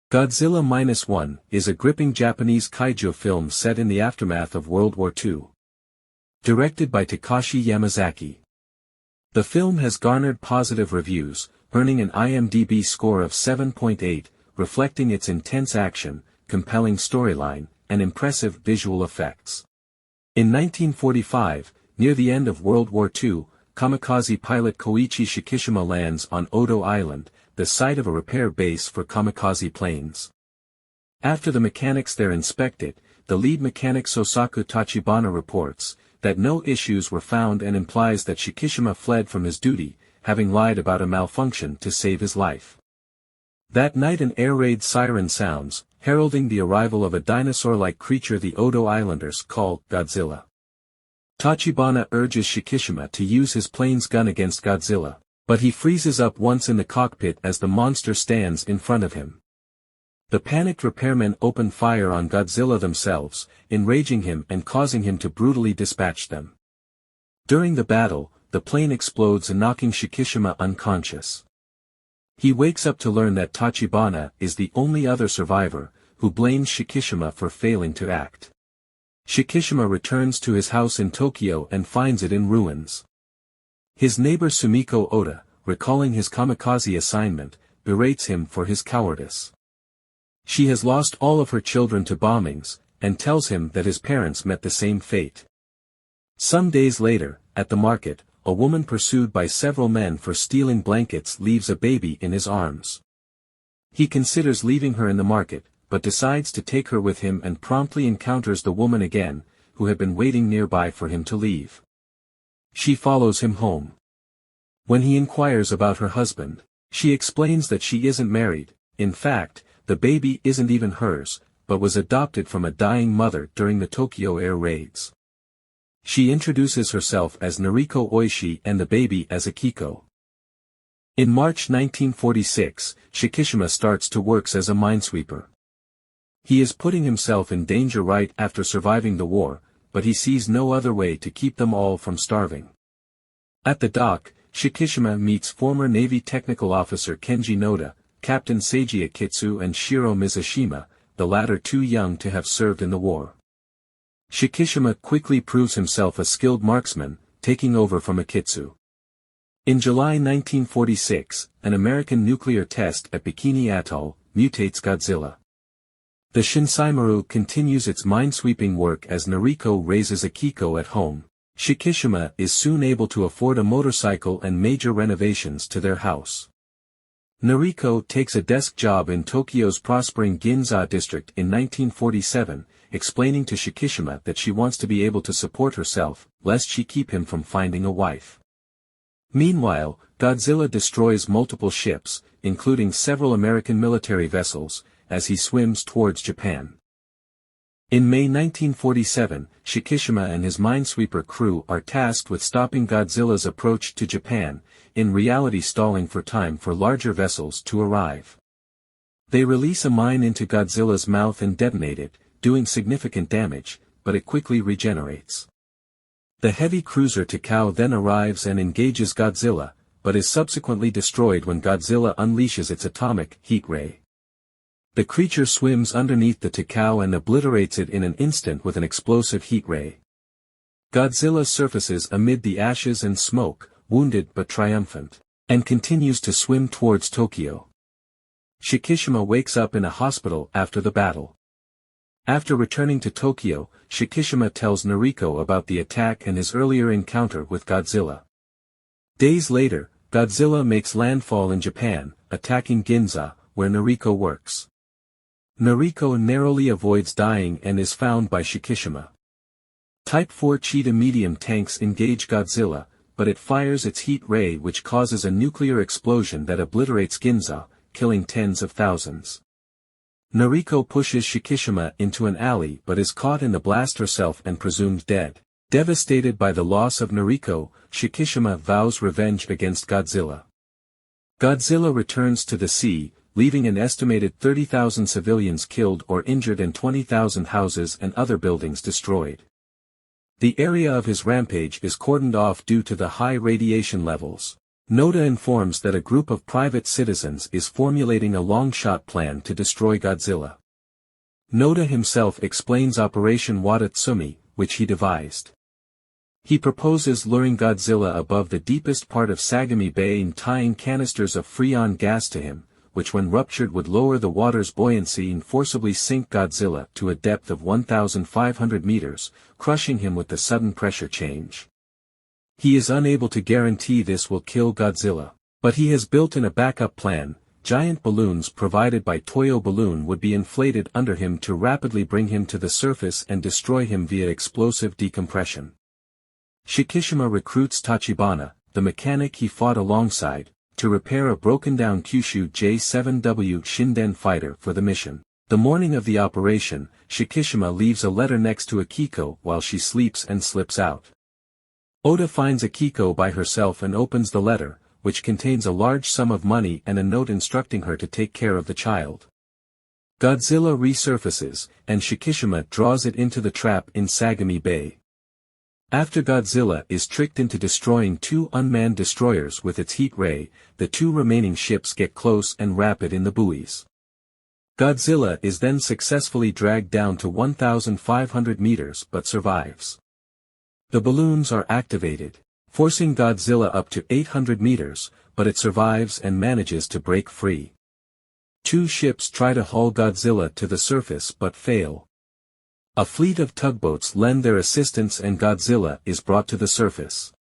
Godzilla Minus One is a gripping Japanese kaiju film set in the aftermath of World War II. Directed by Takashi Yamazaki. The film has garnered positive reviews, earning an IMDb score of 7.8, reflecting its intense action, compelling storyline, and impressive visual effects. In 1945, near the end of World War II, kamikaze pilot Koichi Shikishima lands on Odo Island, the site of a repair base for kamikaze planes. After the mechanics there inspect it, the lead mechanic Sosaku Tachibana reports that no issues were found and implies that Shikishima fled from his duty, having lied about a malfunction to save his life. That night an air raid siren sounds, heralding the arrival of a dinosaur-like creature the Odo Islanders call Godzilla. Tachibana urges Shikishima to use his plane's gun against Godzilla, but he freezes up once in the cockpit as the monster stands in front of him. The panicked repairmen open fire on Godzilla themselves, enraging him and causing him to brutally dispatch them. During the battle, the plane explodes and knocking Shikishima unconscious. He wakes up to learn that Tachibana is the only other survivor, who blames Shikishima for failing to act. Shikishima returns to his house in Tokyo and finds it in ruins. His neighbor Sumiko Oda, recalling his kamikaze assignment, berates him for his cowardice. She has lost all of her children to bombings, and tells him that his parents met the same fate. Some days later, at the market, a woman pursued by several men for stealing blankets leaves a baby in his arms. He considers leaving her in the market, but decides to take her with him and promptly encounters the woman again, who had been waiting nearby for him to leave. She follows him home. When he inquires about her husband, she explains that she isn't married. In fact, the baby isn't even hers, but was adopted from a dying mother during the Tokyo air raids. She introduces herself as Noriko Oishi and the baby as Akiko. In March 1946, Shikishima starts to work as a minesweeper. He is putting himself in danger right after surviving the war, but he sees no other way to keep them all from starving. At the dock, Shikishima meets former Navy technical officer Kenji Noda, Captain Seiji Akitsu and Shiro Mizushima, the latter too young to have served in the war. Shikishima quickly proves himself a skilled marksman, taking over from Akitsu. In July 1946, an American nuclear test at Bikini Atoll mutates Godzilla. The Shinsaimaru continues its minesweeping work as Noriko raises Akiko at home. Shikishima is soon able to afford a motorcycle and major renovations to their house. Noriko takes a desk job in Tokyo's prospering Ginza district in 1947, explaining to Shikishima that she wants to be able to support herself, lest she keep him from finding a wife. Meanwhile, Godzilla destroys multiple ships, including several American military vessels, as he swims towards Japan. In May 1947, Shikishima and his minesweeper crew are tasked with stopping Godzilla's approach to Japan, in reality stalling for time for larger vessels to arrive. They release a mine into Godzilla's mouth and detonate it, doing significant damage, but it quickly regenerates. The heavy cruiser Takao then arrives and engages Godzilla, but is subsequently destroyed when Godzilla unleashes its atomic heat ray. The creature swims underneath the Takao and obliterates it in an instant with an explosive heat ray. Godzilla surfaces amid the ashes and smoke, wounded but triumphant, and continues to swim towards Tokyo. Shikishima wakes up in a hospital after the battle. After returning to Tokyo, Shikishima tells Noriko about the attack and his earlier encounter with Godzilla. Days later, Godzilla makes landfall in Japan, attacking Ginza, where Noriko works. Noriko narrowly avoids dying and is found by Shikishima. Type 4 Cheetah medium tanks engage Godzilla, but it fires its heat ray which causes a nuclear explosion that obliterates Ginza, killing tens of thousands. Noriko pushes Shikishima into an alley but is caught in the blast herself and presumed dead. Devastated by the loss of Noriko, Shikishima vows revenge against Godzilla. Godzilla returns to the sea, leaving an estimated 30,000 civilians killed or injured and 20,000 houses and other buildings destroyed. The area of his rampage is cordoned off due to the high radiation levels. Noda informs that a group of private citizens is formulating a long-shot plan to destroy Godzilla. Noda himself explains Operation Wadatsumi, which he devised. He proposes luring Godzilla above the deepest part of Sagami Bay and tying canisters of Freon gas to him, which when ruptured would lower the water's buoyancy and forcibly sink Godzilla to a depth of 1,500 meters, crushing him with the sudden pressure change. He is unable to guarantee this will kill Godzilla, but he has built in a backup plan. Giant balloons provided by Toyo Balloon would be inflated under him to rapidly bring him to the surface and destroy him via explosive decompression. Shikishima recruits Tachibana, the mechanic he fought alongside, to repair a broken-down Kyushu J-7W Shinden fighter for the mission. The morning of the operation, Shikishima leaves a letter next to Akiko while she sleeps and slips out. Oda finds Akiko by herself and opens the letter, which contains a large sum of money and a note instructing her to take care of the child. Godzilla resurfaces, and Shikishima draws it into the trap in Sagami Bay. After Godzilla is tricked into destroying 2 unmanned destroyers with its heat ray, the 2 remaining ships get close and wrap it in the buoys. Godzilla is then successfully dragged down to 1,500 meters but survives. The balloons are activated, forcing Godzilla up to 800 meters, but it survives and manages to break free. 2 ships try to haul Godzilla to the surface but fail. A fleet of tugboats lend their assistance and Godzilla is brought to the surface.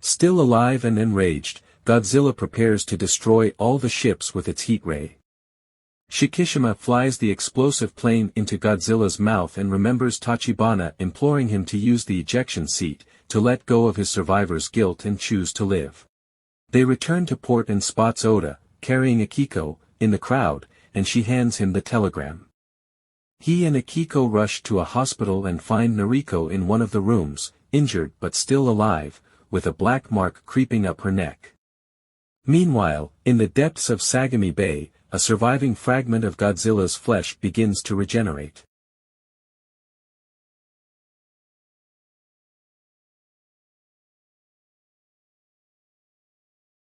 Still alive and enraged, Godzilla prepares to destroy all the ships with its heat ray. Shikishima flies the explosive plane into Godzilla's mouth and remembers Tachibana imploring him to use the ejection seat, to let go of his survivor's guilt and choose to live. They return to port and spots Oda, carrying Akiko, in the crowd, and she hands him the telegram. He and Akiko rush to a hospital and find Noriko in one of the rooms, injured but still alive, with a black mark creeping up her neck. Meanwhile, in the depths of Sagami Bay, a surviving fragment of Godzilla's flesh begins to regenerate.